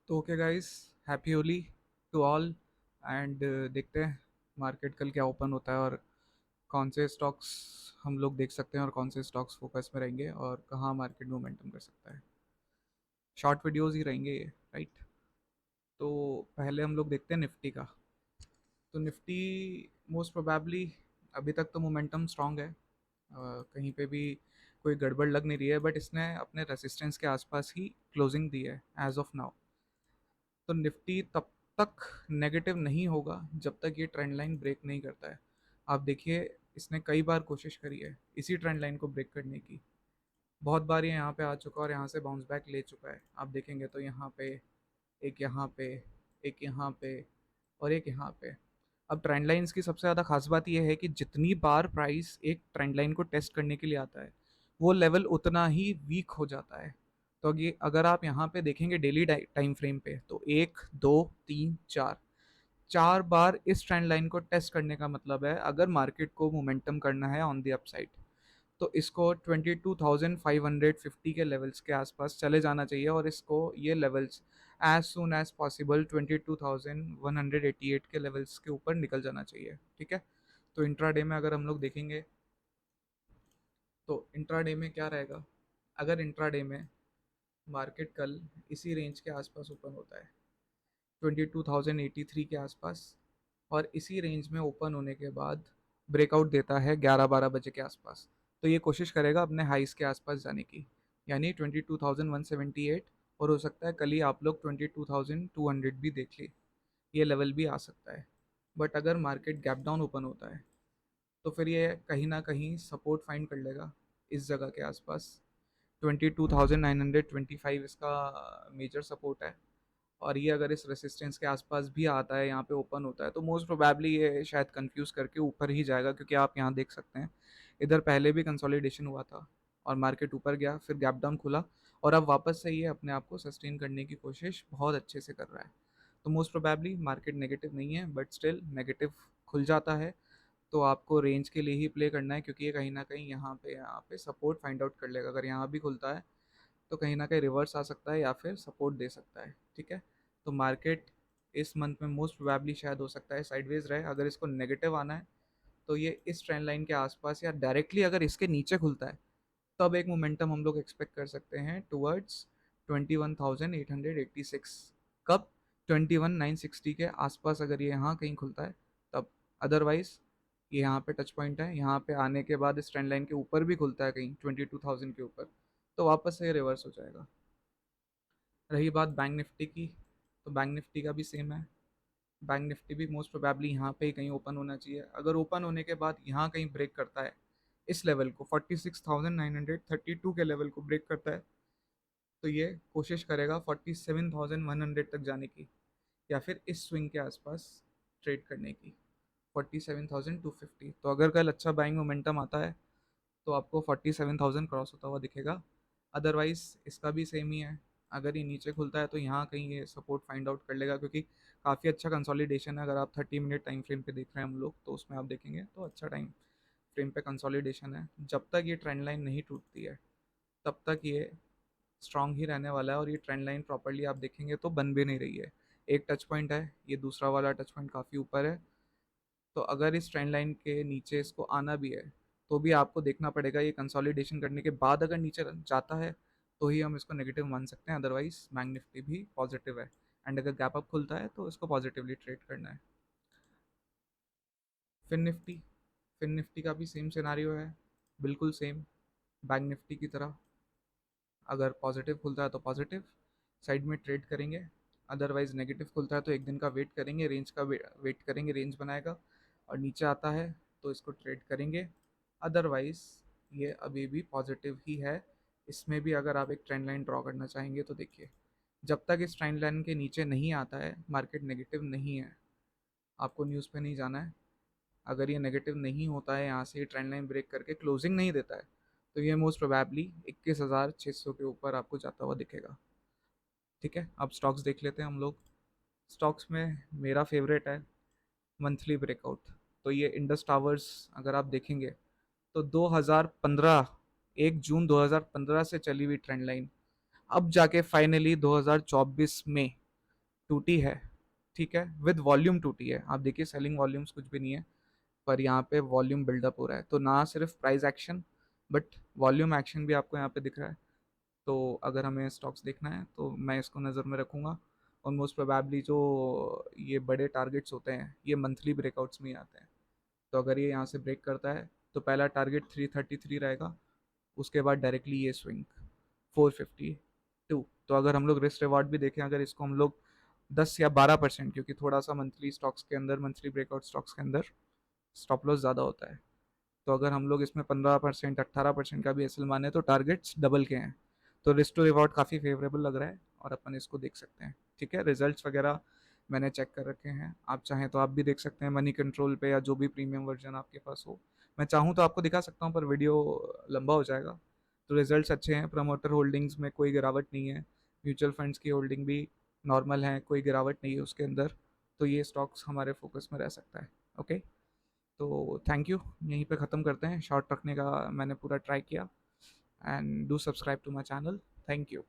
तो okay guys, happy Holi to all. And देखते हैं मार्केट कल क्या ओपन होता है और कौन से स्टॉक्स हम लोग देख सकते हैं और कौन से स्टॉक्स फोकस में रहेंगे और कहाँ मार्केट मोमेंटम कर सकता है। शॉर्ट वीडियोस ही रहेंगे ये, राइट। तो पहले हम लोग देखते हैं निफ्टी का। तो निफ्टी मोस्ट प्रोबेबली अभी तक तो मोमेंटम स्ट्रांग है। कहीं पे भी कोई गड़बड़ लग नहीं रही है, बट इसने अपने रेसिस्टेंस के आसपास ही क्लोजिंग दी है एज ऑफ नाउ। तो निफ्टी तब तक नेगेटिव नहीं होगा जब तक ये ट्रेंड लाइन ब्रेक नहीं करता है। आप देखिए, इसने कई बार कोशिश करी है इसी ट्रेंड लाइन को ब्रेक करने की। बहुत बार ये यहाँ पे आ चुका और यहाँ से बाउंस बैक ले चुका है। आप देखेंगे तो यहाँ पे, एक यहाँ पे, एक यहाँ पे और एक यहाँ पे। अब ट्रेंड लाइंस की सबसे ज़्यादा खास बात यह है कि जितनी बार प्राइस एक ट्रेंड लाइन को टेस्ट करने के लिए आता है, वो लेवल उतना ही वीक हो जाता है। तो ये अगर आप यहाँ पे देखेंगे डेली टाइम फ्रेम पे, तो एक, दो, तीन, चार, चार बार इस ट्रेंड लाइन को टेस्ट करने का मतलब है अगर मार्केट को मोमेंटम करना है ऑन द अपसाइड, तो इसको 22,550 के लेवल्स के आसपास चले जाना चाहिए और इसको ये levels as soon as possible 22,188 के लेवल्स के ऊपर निकल जाना चाहिए। ठीक है। तो इंट्राडे में अगर हम लोग देखेंगे, तो इंट्राडे में क्या रहेगा। अगर इंट्राडे में मार्केट कल इसी रेंज के आसपास ओपन होता है, 22,083 के आसपास, और इसी रेंज में ओपन होने के बाद ब्रेकआउट देता है 11-12 बजे के आसपास, तो ये कोशिश करेगा अपने हाइस के आसपास जाने की, यानी 22,178। और हो सकता है कल ही आप लोग 22,200 भी देख ली, ये लेवल भी आ सकता है। बट अगर मार्केट गैप डाउन ओपन होता है, तो फिर ये कहीं ना कहीं सपोर्ट फाइंड कर लेगा इस जगह के आसपास। 22,925 इसका मेजर सपोर्ट है। और ये अगर इस रेसिस्टेंस के आसपास भी आता है, यहाँ पे ओपन होता है, तो मोस्ट प्रोबेबली ये शायद कंफ्यूज करके ऊपर ही जाएगा, क्योंकि आप यहाँ देख सकते हैं इधर पहले भी कंसोलिडेशन हुआ था और मार्केट ऊपर गया, फिर गैप डाउन खुला और अब वापस से ये अपने आप को सस्टेन करने की कोशिश बहुत अच्छे से कर रहा है। तो मोस्ट प्रोबेबली मार्केट नेगेटिव नहीं है, बट स्टिल नेगेटिव खुल जाता है तो आपको रेंज के लिए ही प्ले करना है, क्योंकि ये कहीं ना कहीं यहाँ पे सपोर्ट फाइंड आउट कर लेगा। अगर यहाँ भी खुलता है तो कहीं ना कहीं रिवर्स आ सकता है या फिर सपोर्ट दे सकता है। ठीक है। तो मार्केट इस मंथ में मोस्ट प्रोबेबली शायद हो सकता है साइडवेज रहे। अगर इसको नेगेटिव आना है तो ये इस ट्रेंड लाइन के आसपास या डायरेक्टली अगर इसके नीचे खुलता है, तब एक मोमेंटम हम लोग एक्सपेक्ट कर सकते हैं टुवर्ड्स 21,886। कब? 21,960 के आसपास अगर ये यहाँ कहीं खुलता है तब। अदरवाइज ये यहाँ पे टच पॉइंट है, यहाँ पे आने के बाद इस ट्रेंड लाइन के ऊपर भी खुलता है कहीं 22,000 के ऊपर, तो वापस से रिवर्स हो जाएगा। रही बात बैंक निफ्टी की, तो बैंक निफ्टी का भी सेम है। बैंक निफ्टी भी मोस्ट प्रोबेबली यहाँ पे ही कहीं ओपन होना चाहिए। अगर ओपन होने के बाद यहाँ कहीं ब्रेक करता है इस लेवल को, 46,932 के लेवल को ब्रेक करता है, तो ये कोशिश करेगा 47,100 तक जाने की, या फिर इस स्विंग के आसपास ट्रेड करने की, 47,250। तो अगर कल अच्छा बाइंग मोमेंटम आता है तो आपको 47,000 क्रॉस होता हुआ दिखेगा। अदरवाइज इसका भी सेम ही है। अगर ये नीचे खुलता है तो यहाँ कहीं ये सपोर्ट फाइंड आउट कर लेगा, क्योंकि काफ़ी अच्छा कंसोलिडेशन है। अगर आप 30 मिनट टाइम फ्रेम पे देख रहे हैं हम लोग, तो उसमें आप देखेंगे तो अच्छा टाइम फ्रेम पे कंसोलिडेशन है। जब तक ये ट्रेंड लाइन नहीं टूटती है तब तक ये स्ट्रांग ही रहने वाला है। और ये ट्रेंड लाइन प्रॉपरली आप देखेंगे तो बन भी नहीं रही है। एक टच पॉइंट है, ये दूसरा वाला टच पॉइंट काफ़ी ऊपर है। तो अगर इस ट्रेंड लाइन के नीचे इसको आना भी है, तो भी आपको देखना पड़ेगा ये कंसोलिडेशन करने के बाद अगर नीचे जाता है तो ही हम इसको नेगेटिव मान सकते हैं। अदरवाइज बैंक निफ्टी भी पॉजिटिव है, एंड अगर गैप अप खुलता है तो इसको पॉजिटिवली ट्रेड करना है। फिन निफ्टी, फिन निफ्टी का भी सेम सिनारियो है, बिल्कुल सेम बैंक निफ्टी की तरह। अगर पॉजिटिव खुलता है तो पॉजिटिव साइड में ट्रेड करेंगे, अदरवाइज नेगेटिव खुलता है तो एक दिन का वेट करेंगे, रेंज का वेट करेंगे, रेंज बनाएगा और नीचे आता है तो इसको ट्रेड करेंगे। अदरवाइज ये अभी भी पॉजिटिव ही है। इसमें भी अगर आप एक ट्रेंड लाइन ड्रॉ करना चाहेंगे तो देखिए, जब तक इस ट्रेंड लाइन के नीचे नहीं आता है मार्केट नेगेटिव नहीं है। आपको न्यूज़ पे नहीं जाना है। अगर ये नेगेटिव नहीं होता है, यहाँ से ये ट्रेंड लाइन ब्रेक करके क्लोजिंग नहीं देता है, तो ये मोस्ट प्रोबेबली 21,600 के ऊपर आपको जाता हुआ दिखेगा। ठीक है। अब स्टॉक्स देख लेते हैं हम लोग। स्टॉक्स में मेरा फेवरेट है मंथली ब्रेकआउट। तो ये इंडस टावर्स अगर आप देखेंगे तो 2015, 1 जून 2015 से चली हुई ट्रेंड लाइन अब जाके फाइनली 2024 में टूटी है, ठीक है, विद वॉल्यूम टूटी है। आप देखिए सेलिंग वॉल्यूम्स कुछ भी नहीं है, पर यहाँ पे वॉल्यूम बिल्डअप हो रहा है। तो ना सिर्फ price action but volume action भी आपको यहाँ पे दिख रहा है। तो अगर हमें स्टॉक्स देखना है तो मैं इसको नज़र में रखूँगा। और मोस्ट प्रोबेबली जो ये बड़े टारगेट्स होते हैं ये मंथली ब्रेकआउट्स में ही आते हैं। तो अगर ये यहाँ से ब्रेक करता है तो पहला टारगेट 333 रहेगा, उसके बाद डायरेक्टली ये स्विंग 452। तो अगर हम लोग रिस्क रिवॉर्ड भी देखें, अगर इसको हम लोग 10 या 12%, क्योंकि थोड़ा सा मंथली स्टॉक्स के अंदर, मंथली ब्रेकआउट स्टॉक्स के अंदर स्टॉप लॉस ज़्यादा होता है, तो अगर हम लोग इसमें 15% 18% का भी एसएल माने तो टारगेट्स डबल के हैं। तो रिस्क टू रिवॉर्ड काफ़ी फेवरेबल लग रहा है और अपन इसको देख सकते हैं। ठीक है, रिजल्ट्स वगैरह मैंने चेक कर रखे हैं, आप चाहें तो आप भी देख सकते हैं मनी कंट्रोल पे या जो भी प्रीमियम वर्जन आपके पास हो। मैं चाहूँ तो आपको दिखा सकता हूँ पर वीडियो लंबा हो जाएगा। तो रिजल्ट्स अच्छे हैं, प्रमोटर होल्डिंग्स में कोई गिरावट नहीं है, म्यूचुअल फंड्स की होल्डिंग भी नॉर्मल है, कोई गिरावट नहीं है उसके अंदर। तो ये स्टॉक्स हमारे फोकस में रह सकता है। ओके, तो थैंक यू, यहीं पे ख़त्म करते हैं। शॉर्ट रखने का मैंने पूरा ट्राई किया। And do subscribe to my channel. Thank you.